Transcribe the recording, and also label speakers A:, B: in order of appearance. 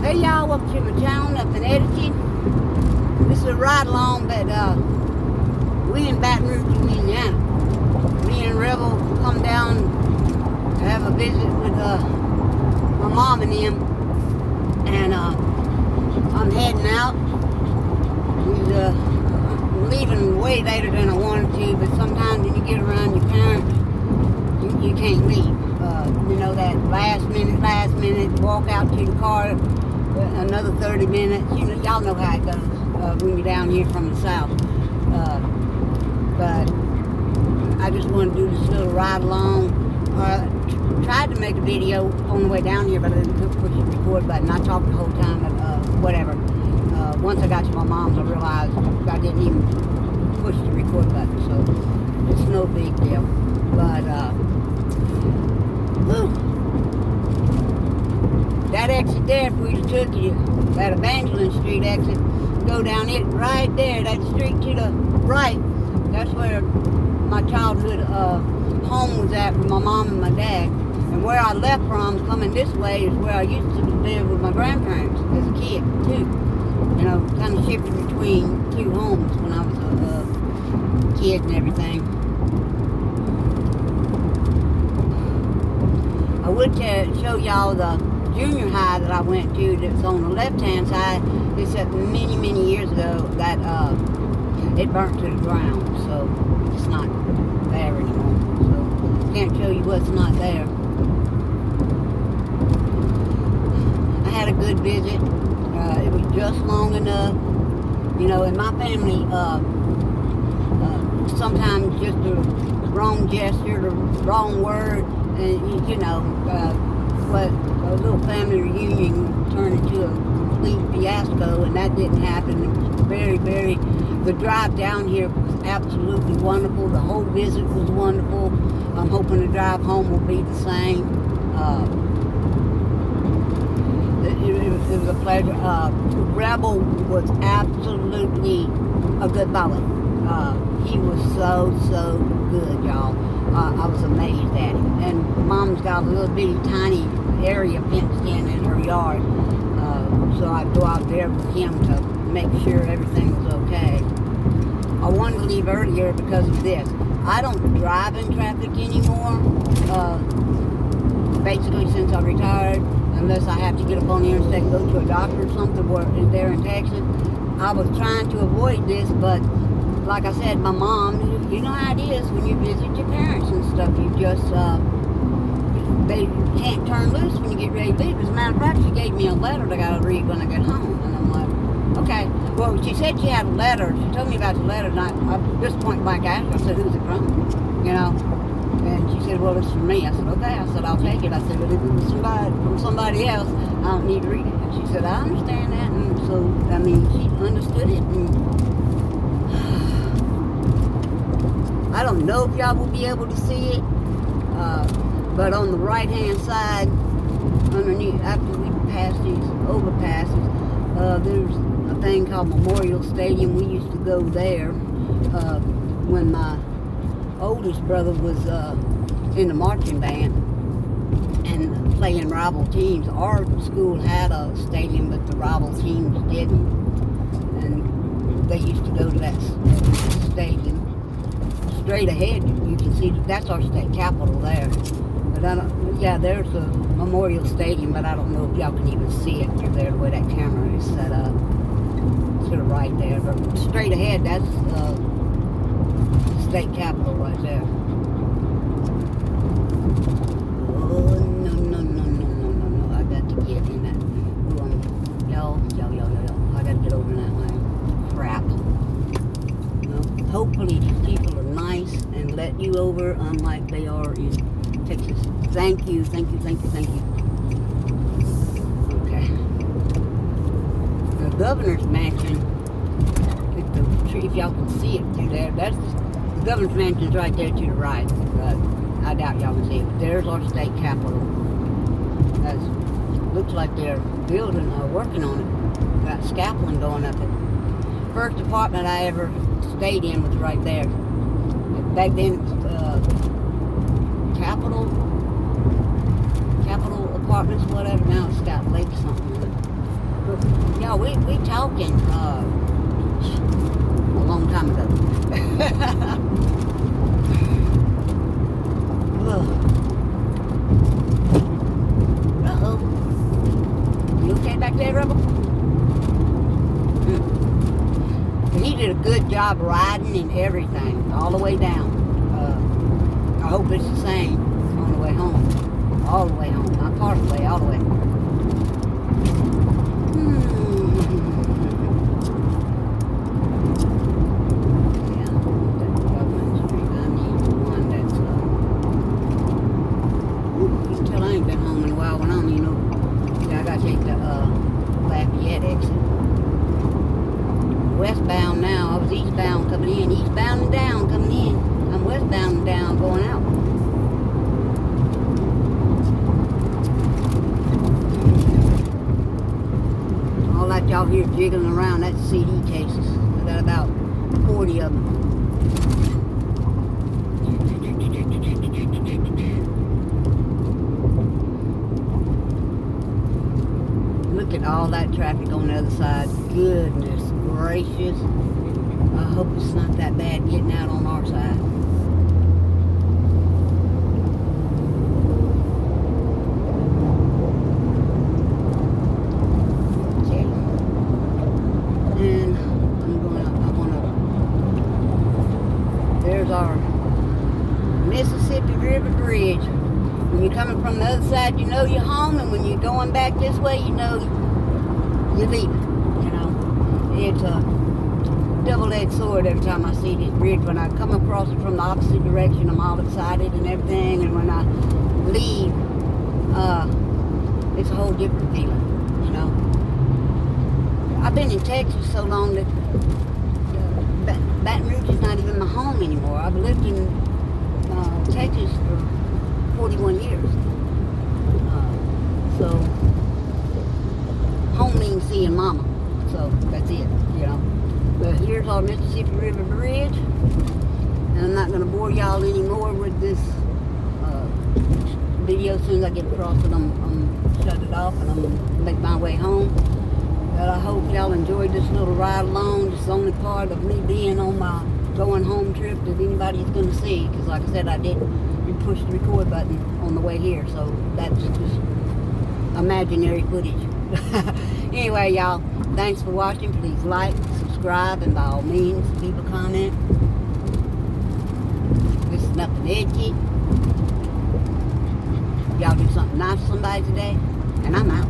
A: Hey y'all, welcome to my channel, Nuffin editing. This is a ride along, but we in Baton Rouge, Louisiana. Me and Rebel come down to have a visit with my mom and them, and I'm heading out. We're leaving way later than I wanted to, but sometimes when you get around your parents, you can't leave. You know, that last minute, walk out to the car, another 30 minutes. You know, y'all know how it goes when you're down here from the south. But I just want to do this little ride along. Tried to make a video on the way down here, but I didn't push the record button. I talked the whole time, but whatever. Once I got to my mom's, I realized I didn't even push the record button, so it's no big deal. But that exit there, if we took you, that Evangeline Street exit, go down it right there, that street to the right, that's where my childhood home was at with my mom and my dad. And where I left from, coming this way, is where I used to live with my grandparents as a kid, too. You know, kind of shifted between two homes when I was a kid and everything. I would show y'all the junior high that I went to that's on the left-hand side. It's that many, many years ago that it burnt to the ground, so it's not there anymore. So can't show you what's not there. I had a good visit. It was just long enough. You know, in my family, sometimes just a wrong gesture, the wrong word, and you know, what a little family reunion turned into a complete fiasco, and that didn't happen. It was very, the drive down here was absolutely wonderful. The whole visit was wonderful. I'm hoping the drive home will be the same. It was a pleasure. Rebel was absolutely a good bullet. He was so good, y'all. I was amazed at him. And Mom's got a little bitty tiny area fenced in her yard. So I'd go out there with him to make sure everything was okay. I wanted to leave earlier because of this. I don't drive in traffic anymore. Basically since I retired, unless I have to get up on the interstate and go to a doctor or something there in Texas. I was trying to avoid this, but like I said, my mom, you know how it is when you visit your parents and stuff. You just, they can't turn loose when you get ready to leave. As a matter of fact, she gave me a letter that I got to read when I get home. And I'm like, okay. Well, she said she had a letter. She told me about the letter, and I just point blank asked her. I said, who's it from? You know? And she said, well, it's from me. I said, okay. I said, I'll take it. I said, but if it was from somebody else, I don't need to read it. And she said, I understand that. And so, I mean, she understood it. And I don't know if y'all will be able to see it, but on the right-hand side, underneath, after we pass these overpasses, there's a thing called Memorial Stadium. We used to go there when my oldest brother was in the marching band and playing rival teams. Our school had a stadium, but the rival teams didn't, and they used to go to that stadium. Straight ahead, you can see that's our state capitol there. But I don't, yeah, there's a Memorial Stadium, but I don't know if y'all can even see it through there the way that camera is set up. To the right there, but straight ahead, that's state capitol right there. Oh, no, I got to get in that. Yo, I got to get over in that lane. Crap. Well, hopefully these people are nice and let you over, unlike they are in Texas. Thank you. Okay. The governor's mansion, if y'all can see it through there, that's the governor's mansion's right there to the right. But I doubt y'all can see it. But there's our state capitol. Looks like they're building or working on it. Got scaffolding going up it. First apartment I ever stayed in was right there. Back then it was Capitol Apartments, whatever. Now it's got Lake something. Yeah, we talking a long time ago. Uh-oh. You okay back there, Rebel? He did a good job riding and everything, all the way down. I hope it's the same on the way home. All the way home. Not part of the way, all the way. Yeah, that Government Street. I need one that's, you can tell I ain't been home in a while when I'm, see, I gotta take the, Lafayette exit. Westbound now. I was eastbound coming in. Eastbound and down coming in. I'm westbound and down going out. All that y'all hear jiggling around, that's CD cases. I got about 40 of them. Look at all that traffic on the other side. Goodness gracious. I hope it's not that bad getting out on our side. Okay. And there's our Mississippi River Bridge. When you're coming from the other side, you know you're home, and when you're going back this way, you know you're leaving. It's a double-edged sword every time I see this bridge. When I come across it from the opposite direction, I'm all excited and everything, and when I leave, it's a whole different feeling, I've been in Texas so long that Baton Rouge is not even my home anymore. I've lived in Texas for 41 years. So, home means seeing Mama. So, that's it, But here's our Mississippi River Bridge. And I'm not going to bore y'all anymore with this video. As soon as I get across it, I'm shut it off and I'm going to make my way home. But I hope y'all enjoyed this little ride along. It's the only part of me being on my going home trip that anybody's going to see. Because like I said, I didn't push the record button on the way here. So that's just imaginary footage. Anyway, y'all, thanks for watching. Please like, subscribe, and by all means, leave a comment. This is Nuffin Edgy. Y'all do something nice for somebody today, and I'm out.